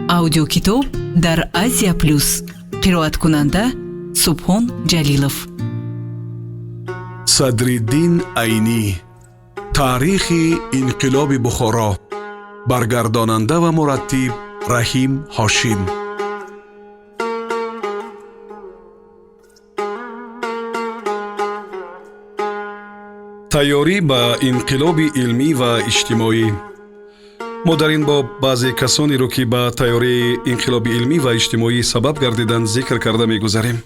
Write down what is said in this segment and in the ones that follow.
аудиокитоб дар Азия Плюс. қироаткунанда Субҳон Ҷалилов. Садриддин Айнӣ. Таърихи инқилоби Бухоро. Баргардонанда ва мураттиб Раҳим Ҳошим. тайёрӣ ба инқилоби илмӣ ва иҷтимоӣ. мо дар ин боб баъзе касонеро ки ба тайёрии инқилоби илмӣ ва иҷтимоӣ сабаб гардиданд зикр карда мегузарем.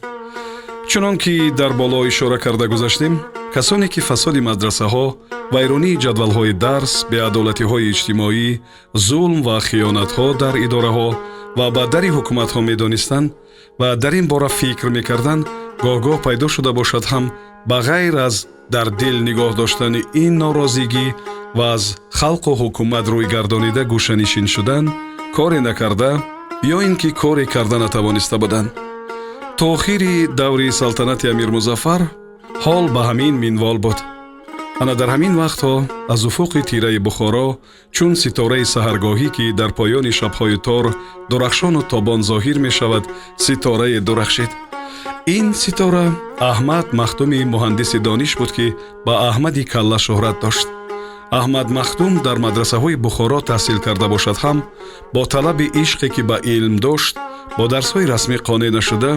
чунон ки дар боло ишора карда гузаштем, касоне ки фасоди мадрасаҳо, вайронии ҷадвалҳои дарс, беадолатиҳои иҷтимоӣ, зулм ва хиёнатҳо дар идораҳо ва ба дари ҳукуматҳо медонистанд ва дар ин бора фикр мекарданд, гоҳ-гоҳ пайдо шуда бошад ҳам ба ғайр аз дар дил нигоҳ доштани ин норозигӣ ва аз халқу ҳукумат рӯй гардонида гӯшанишин шудан, коре накарда ё ин ки коре карда натавониста буданд. то охири даври салтанати Амир Музаффар ҳол ба ҳамин минвол буд. ана дар ҳамин вақтҳо аз уфуқи тираи Бухоро чун ситораи саҳаргоҳӣ ки дар поёни шабҳои тор дурахшону тобон зоҳир мешавад, ситорае дурахшид. ин ситора Аҳмад Махдуми муҳандиси дониш буд ки ба Аҳмади Калла шӯҳрат дошт. Аҳмад Махдум дар мадрасаҳои Бухоро таҳсил карда бошад ҳам, бо талаби ишқе ки ба илм дошт, бо дарсҳои расмӣ қонеъ нашуда,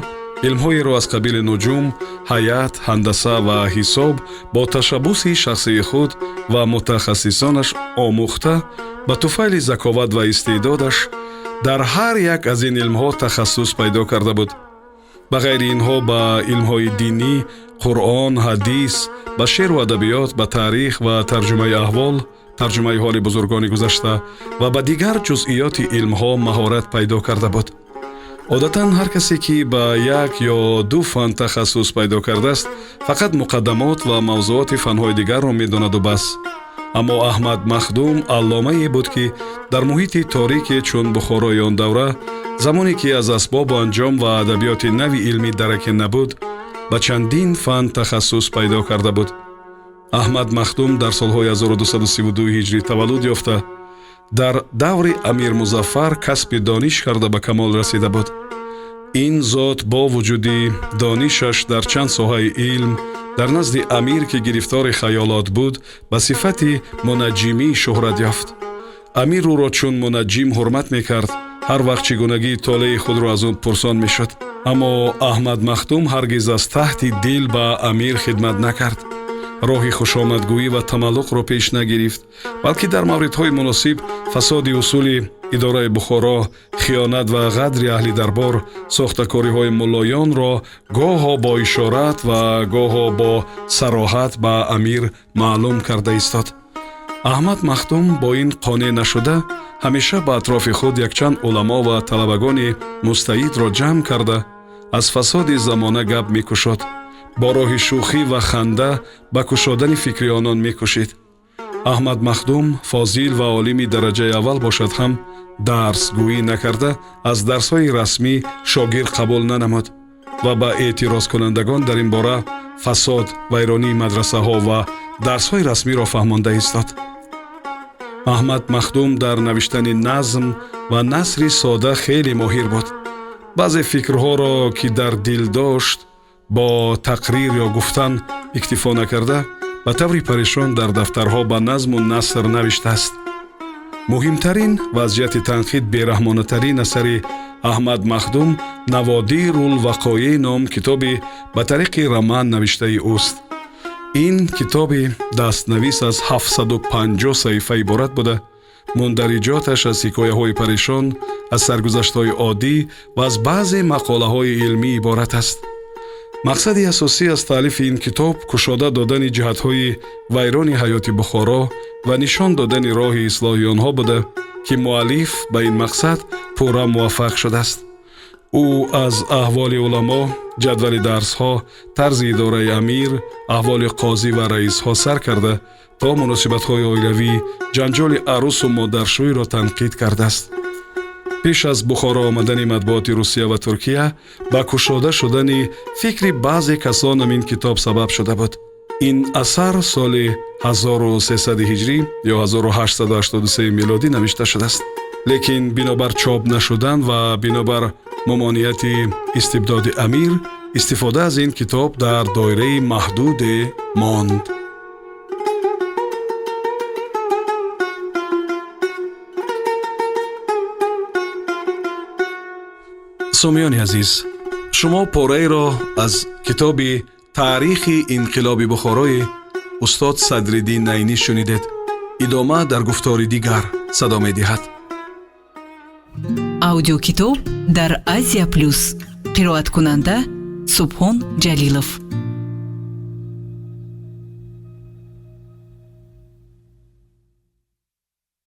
илмҳоеро аз қабили нуҷум, ҳаят, ҳандаса ва ҳисоб бо ташаббуси шахсии худ ва мутахассисонаш омӯхта, ба туфайли заковат ва истеъдодаш дар ҳар як аз ин илмҳо тахассус пайдо карда буд. ба ғайри инҳо ба илмҳои динӣ, Қуръон, ҳадис, ба шеъру адабиёт, ба таърих ва тарҷумаи аҳвол, тарҷумаи ҳоли бузургони гузашта ва ба дигар ҷузъиёти илмҳо маҳорат пайдо карда буд. одатан ҳар касе ки ба як ё ду фан тахассус пайдо кардааст, фақат муқаддамот ва мавзуоти фанҳои дигарро медонаду бас. аммо Аҳмад Махдум алломае буд ки дар муҳити торики чун Бухорои он давра, замоне ки аз асбобу анҷом ва адабиёти нави илмӣ дараке набуд, ба чандин фан тахассус пайдо карда буд. Аҳмад Махдум дар солҳои 1232 ҳиҷрӣ таваллуд ёфта, дар даври Амир Музаффар касби дониш карда ба камол расида буд. ин зот бо вуҷуди донишаш дар чанд соҳаи илм, дар назди амир ки гирифтори хаёлот буд, ба сифати мунаҷҷимӣ шӯҳрат ёфт. амир ӯро чун мунаҷҷим ҳурмат мекард, ҳар вақт чӣ гунагии толеи худро аз ӯ пурсон мешуд. аммо Аҳмад Махдум ҳаргиз аз таҳти дил ба амир хидмат накард. роҳи хушомадгӯӣ ва тамаллуқро пеш нагирифт, балки дар мавридҳои муносиб фасоди усули идораи Бухоро, хиёнат ва ғадри аҳли дарбор, сохтакориҳои муллоёнро гоҳо бо ишорат ва гоҳо бо сароҳат ба амир маълум карда истод. Аҳмад Махдум бо ин қонеъ нашуда, ҳамеша ба атрофи худ якчанд уламо ва талабагони мустаидро ҷамъ карда, аз фасоди замона гап мекушод. бо роҳи шӯхӣ ва ханда ба кушодани фикри онон мекӯшид. Аҳмад Махдум фозил ва олими дараҷаи аввал бошад ҳам, дарсгӯӣ накарда аз дарсҳои расмӣ шогирд қабул нанамуд ва ба эътирозкунандагон дар ин бора фасод, вайронии мадрасаҳо ва дарсҳои расмиро фаҳмонда истод. Аҳмад Махдум дар навиштани назм ва насри сода хеле моҳир буд. баъзе фикрҳоро ки дар дил дошт, бо тақрир ё гуфтан иктифо накарда, ба таври парешон дар дафтарҳо ба назму наср навиштааст. муҳимтарин ва аз ҷиҳати танқид бераҳмонатарин асари Аҳмад Махдум Наводирул Вақоеъ ном китоби ба тариқи роман навиштаи ӯст. ин китоби дастнавис аз 750 саҳифа иборат буда, мундариҷоташ аз ҳикояҳои парешон, аз саргузаштҳои оддӣ ва аз баъзе мақолаҳои илмӣ иборат аст. мақсади асосӣ аз таълифи ин китоб кушода додани ҷиҳатҳои вайрони ҳаёти Бухоро ва нишон додани роҳи ислоҳи онҳо буда, ки муаллиф ба ин мақсад пурра муваффақ шудааст. ӯ аз аҳволи уламо, ҷадвали дарсҳо, тарзи идораи амир, аҳволи қозӣ ва раисҳо сар карда, то муносибатҳои оилавӣ, ҷанҷоли арӯсу модаршӯйро танқид кардааст. пеш аз Бухоро омадани матбуоти Русия ва Туркия, ба кушода шудани фикри баъзе касон ҳамин китоб сабаб шуда буд. ин асар соли 1300 ҳиҷрӣ ё 1883 милодӣ навишта шудааст. лекин бинобар чоп нашудан ва бинобар мамонияти истибдоди амир истифода аз ин китоб дар доираи маҳдуде монд. сомиёни азиз, шумо пораеро аз китоби таърихи инқилоби бухорои устод Садриддин Найнӣ шунидед. идома дар гуфтори дигар садо медиҳад. аудиокитоб дар Азия Плюс. қироаткунанда Субҳон Ҷалилов.